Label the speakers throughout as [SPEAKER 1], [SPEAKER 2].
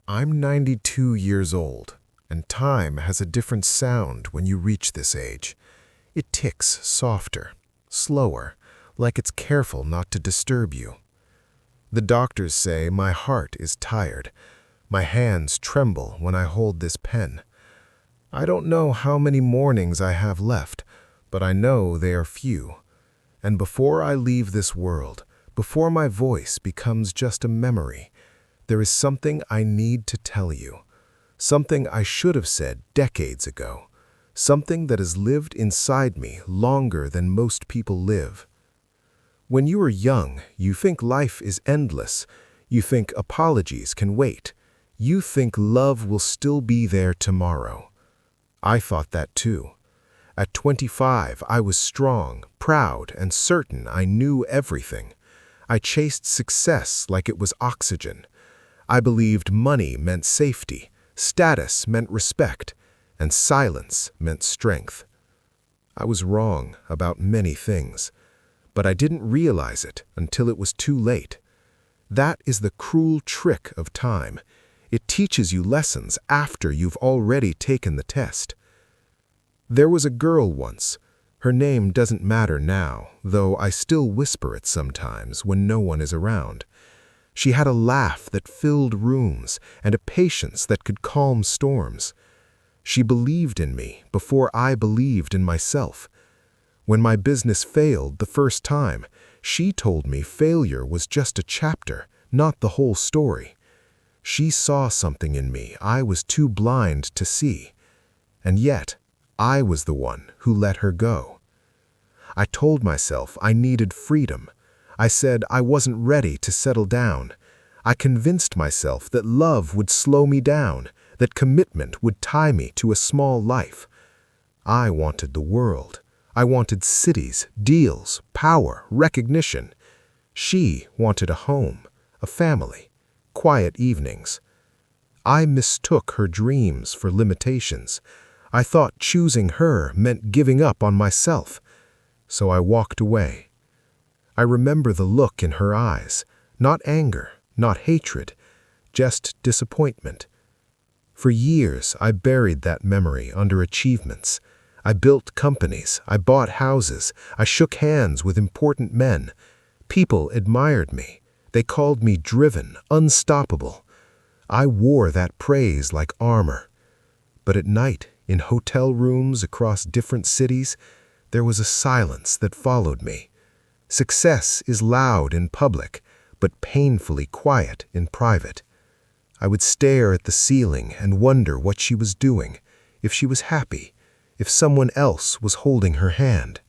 [SPEAKER 1] I'm 92 years old, and time has a different sound when you reach this age. It ticks softer, slower, like it's careful not to disturb you. The doctors say my heart is tired. My hands tremble when I hold this pen. I don't know how many mornings I have left, but I know they are few. And before I leave this world, before my voice becomes just a memory, there is something I need to tell you. Something I should have said decades ago. Something that has lived inside me longer than most people live. When you are young, you think life is endless. You think apologies can wait. You think love will still be there tomorrow. I thought that too. At 25, I was strong, proud, and certain I knew everything. I chased success like it was oxygen. I believed money meant safety, status meant respect, and silence meant strength. I was wrong about many things, but I didn't realize it until it was too late. That is the cruel trick of time. It teaches you lessons after you've already taken the test. There was a girl once. Her name doesn't matter now, though I still whisper it sometimes when no one is around. She had a laugh that filled rooms and a patience that could calm storms. She believed in me before I believed in myself. When my business failed the first time, she told me failure was just a chapter, not the whole story. She saw something in me I was too blind to see. And yet, I was the one who let her go. I told myself I needed freedom. I said I wasn't ready to settle down. I convinced myself that love would slow me down, that commitment would tie me to a small life. I wanted the world. I wanted cities, deals, power, recognition. She wanted a home, a family, quiet evenings. I mistook her dreams for limitations. I thought choosing her meant giving up on myself. So I walked away. I remember the look in her eyes, not anger, not hatred, just disappointment. For years, I buried that memory under achievements. I built companies, I bought houses, I shook hands with important men. People admired me. They called me driven, unstoppable. I wore that praise like armor. But at night, in hotel rooms across different cities, there was a silence that followed me. Success is loud in public, but painfully quiet in private. I would stare at the ceiling and wonder what she was doing, if she was happy, if someone else was holding her hand.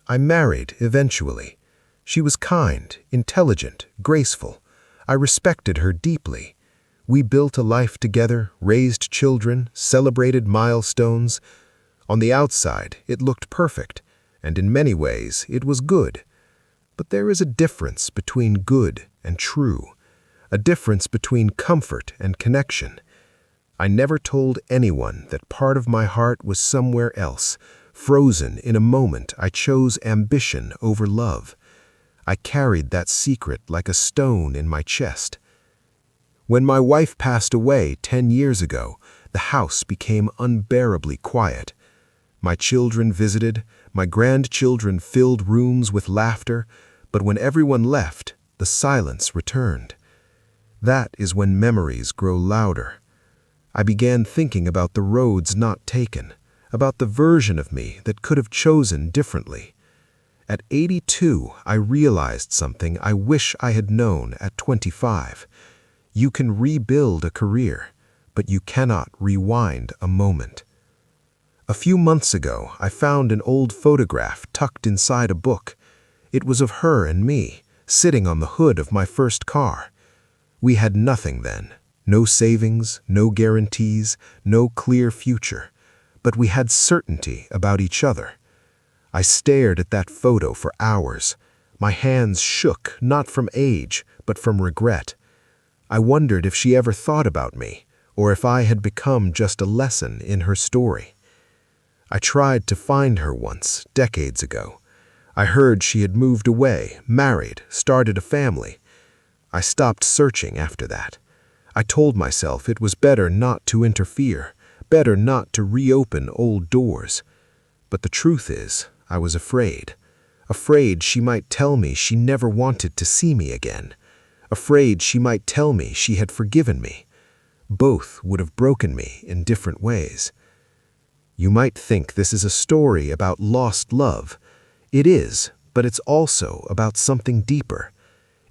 [SPEAKER 1] I married eventually. She was kind, intelligent, graceful. I respected her deeply. We built a life together, raised children, celebrated milestones. On the outside, it looked perfect, and in many ways, it was good. But there is a difference between good and true, a difference between comfort and connection. I never told anyone that part of my heart was somewhere else, frozen in a moment I chose ambition over love. I carried that secret like a stone in my chest. When my wife passed away 10 years ago, the house became unbearably quiet. My children visited, my grandchildren filled rooms with laughter, but when everyone left, the silence returned. That is when memories grow louder. I began thinking about the roads not taken, about the version of me that could have chosen differently. At 82, I realized something I wish I had known at 25. You can rebuild a career, but you cannot rewind a moment. A few months ago, I found an old photograph tucked inside a book. It was of her and me, sitting on the hood of my first car. We had nothing then, no savings, no guarantees, no clear future, but we had certainty about each other. I stared at that photo for hours. My hands shook, not from age, but from regret. I wondered if she ever thought about me, or if I had become just a lesson in her story. I tried to find her once, decades ago. I heard she had moved away, married, started a family. I stopped searching after that. I told myself it was better not to interfere, better not to reopen old doors. But the truth is, I was afraid. Afraid she might tell me she never wanted to see me again. Afraid she might tell me she had forgiven me. Both would have broken me in different ways. You might think this is a story about lost love. It is, but it's also about something deeper.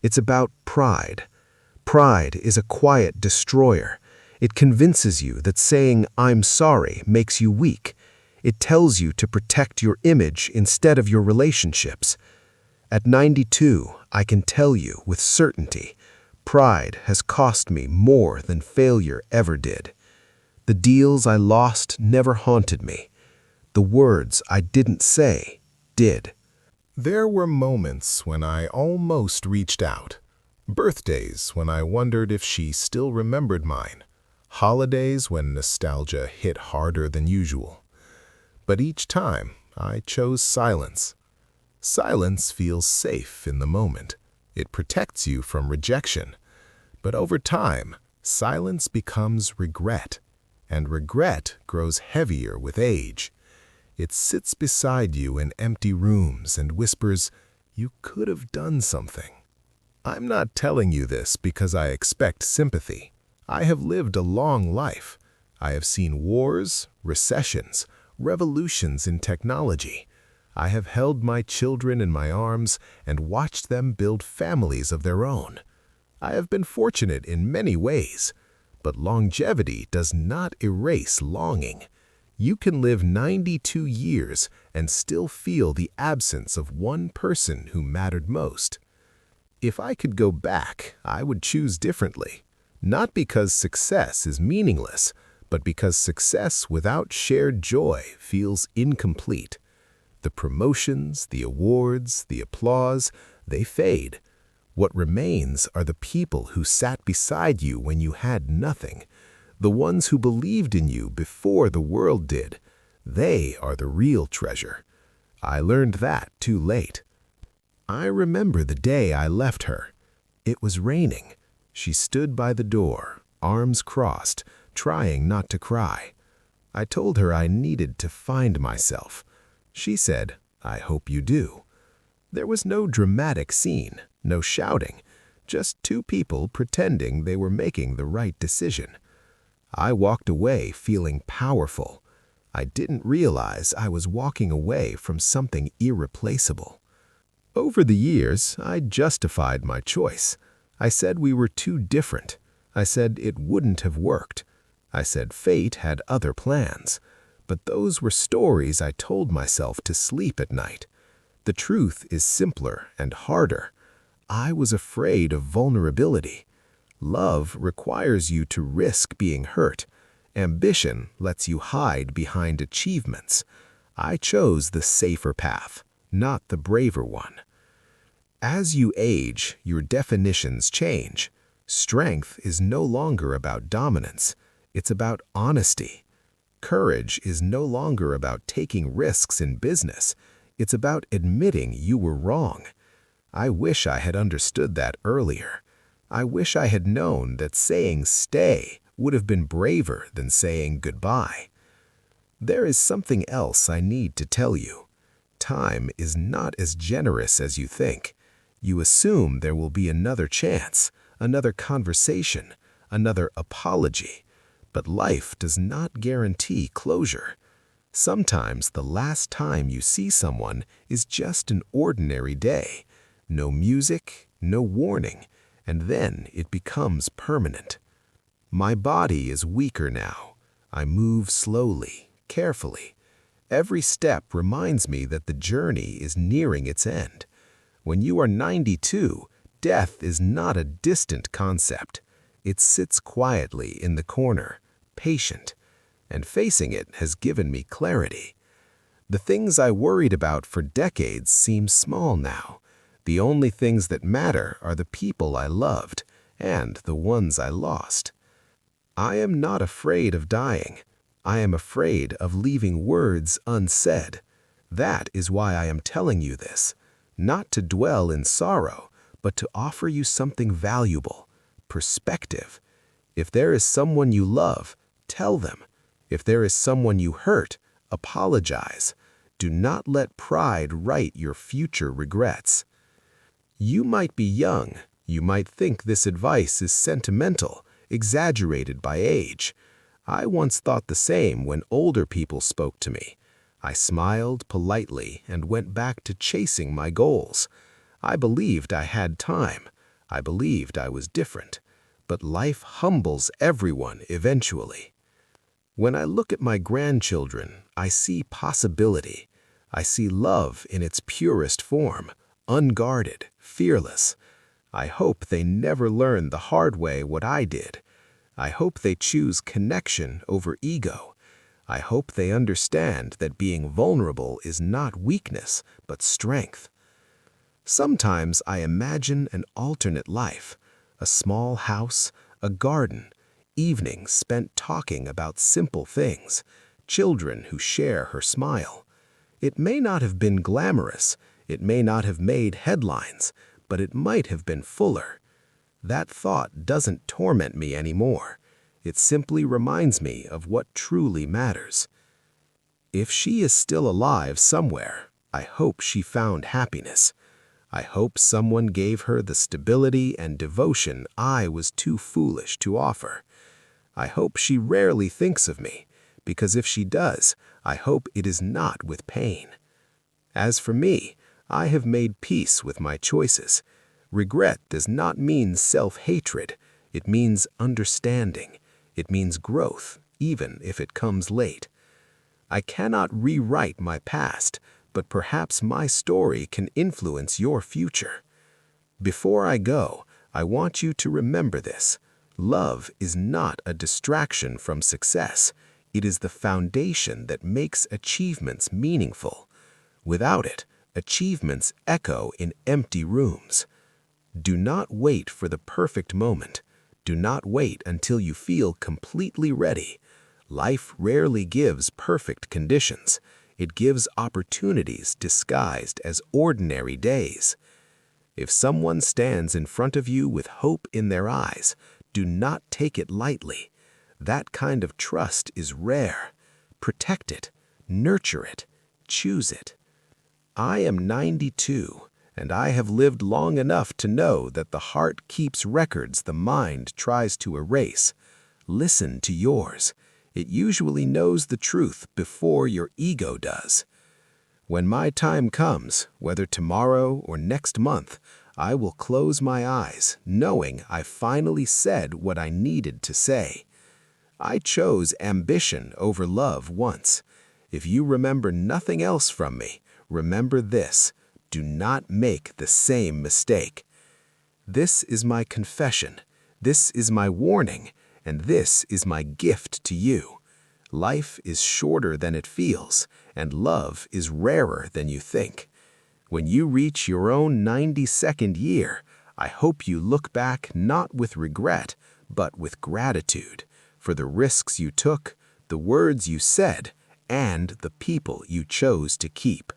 [SPEAKER 1] It's about pride. Pride is a quiet destroyer. It convinces you that saying "I'm sorry" makes you weak. It tells you to protect your image instead of your relationships. At 92, I can tell you with certainty, pride has cost me more than failure ever did. The deals I lost never haunted me. The words I didn't say did. There were moments when I almost reached out. Birthdays when I wondered if she still remembered mine. Holidays when nostalgia hit harder than usual. But each time, I chose silence. Silence feels safe in the moment. It protects you from rejection. But over time, silence becomes regret. And regret grows heavier with age. It sits beside you in empty rooms and whispers, "You could have done something." I'm not telling you this because I expect sympathy. I have lived a long life. I have seen wars, recessions, revolutions in technology. I have held my children in my arms and watched them build families of their own. I have been fortunate in many ways. But longevity does not erase longing. You can live 92 years and still feel the absence of one person who mattered most. If I could go back, I would choose differently. Not because success is meaningless, but because success without shared joy feels incomplete. The promotions, the awards, the applause, they fade. What remains are the people who sat beside you when you had nothing, the ones who believed in you before the world did. They are the real treasure. I learned that too late. I remember the day I left her. It was raining. She stood by the door, arms crossed, trying not to cry. I told her I needed to find myself. She said, "I hope you do." There was no dramatic scene. No shouting, just two people pretending they were making the right decision. I walked away feeling powerful. I didn't realize I was walking away from something irreplaceable. Over the years, I justified my choice. I said we were too different. I said it wouldn't have worked. I said fate had other plans. But those were stories I told myself to sleep at night. The truth is simpler and harder. I was afraid of vulnerability. Love requires you to risk being hurt. Ambition lets you hide behind achievements. I chose the safer path, not the braver one. As you age, your definitions change. Strength is no longer about dominance. It's about honesty. Courage is no longer about taking risks in business. It's about admitting you were wrong. I wish I had understood that earlier. I wish I had known that saying stay would have been braver than saying goodbye. There is something else I need to tell you. Time is not as generous as you think. You assume there will be another chance, another conversation, another apology. But life does not guarantee closure. Sometimes the last time you see someone is just an ordinary day. No music, no warning, and then it becomes permanent. My body is weaker now. I move slowly, carefully. Every step reminds me that the journey is nearing its end. When you are 92, death is not a distant concept. It sits quietly in the corner, patient, and facing it has given me clarity. The things I worried about for decades seem small now. The only things that matter are the people I loved and the ones I lost. I am not afraid of dying. I am afraid of leaving words unsaid. That is why I am telling you this, not to dwell in sorrow, but to offer you something valuable, perspective.
[SPEAKER 2] If there is someone you love, tell them. If there is someone you hurt, apologize. Do not let pride write your future regrets. You might be young. You might think this advice is sentimental, exaggerated by age. I once thought the same when older people spoke to me. I smiled politely and went back to chasing my goals. I believed I had time. I believed I was different. But life humbles everyone eventually. When I look at my grandchildren, I see possibility. I see love in its purest form, unguarded, fearless. I hope they never learn the hard way what I did. I hope they choose connection over ego. I hope they understand that being vulnerable is not weakness, but strength. Sometimes I imagine an alternate life, a small house, a garden, evenings spent talking about simple things, children who share her smile. It may not have been glamorous, it may not have made headlines, but it might have been fuller. That thought doesn't torment me anymore. It simply reminds me of what truly matters. If she is still alive somewhere, I hope she found happiness. I hope someone gave her the stability and devotion I was too foolish to offer. I hope she rarely thinks of me, because if she does, I hope it is not with pain. As for me, I have made peace with my choices. Regret does not mean self-hatred. It means understanding. It means growth, even if it comes late. I cannot rewrite my past, but perhaps my story can influence your future. Before I go, I want you to remember this. Love is not a distraction from success. It is the foundation that makes achievements meaningful. Without it, achievements echo in empty rooms. Do not wait for the perfect moment. Do not wait until you feel completely ready. Life rarely gives perfect conditions. It gives opportunities disguised as ordinary days. If someone stands in front of you with hope in their eyes, do not take it lightly. That kind of trust is rare. Protect it, nurture it, choose it. I am 92, and I have lived long enough to know that the heart keeps records the mind tries to erase. Listen to yours. It usually knows the truth before your ego does. When my time comes, whether tomorrow or next month, I will close my eyes, knowing I finally said what I needed to say. I chose ambition over love once. If you remember nothing else from me, remember this: do not make the same mistake. This is my confession, this is my warning, and this is my gift to you. Life is shorter than it feels, and love is rarer than you think. When you reach your own 92nd year, I hope you look back not with regret, but with gratitude for the risks you took, the words you said, and the people you chose to keep.